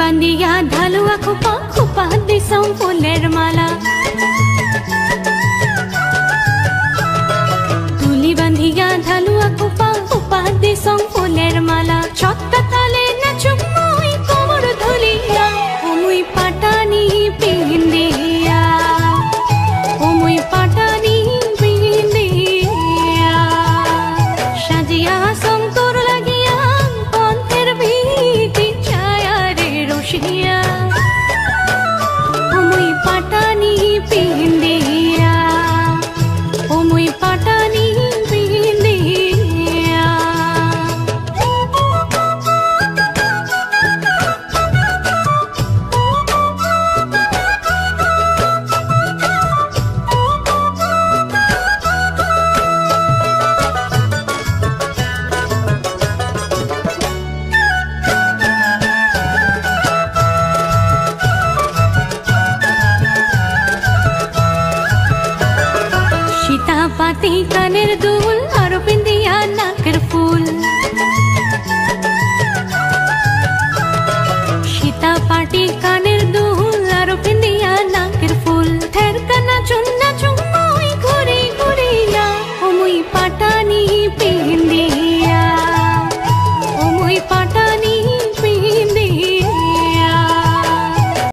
বান্ধিয়া ঢালুয়া খোপা খোপা দিছাও ফুলের মালা তুলি বান্ধিয়া ঢালুয়া খোপা খোপা দিছাও ফুলের মালা ছত্তা তালে নাচুম মই কোমর ধুলিয়া ও মুই পাটানি পিন্দিয়া ও মুই পাটানি পিন্দিয়া সাজিয়া শঙ্কর লাগিয়া পন্থের ভিতি ছায়া রে রসিয়া ও মুই পাটানি পিন্দিয়া ও মুই পাটানি পিন্দিয়া সীতা পাতি কানের দুল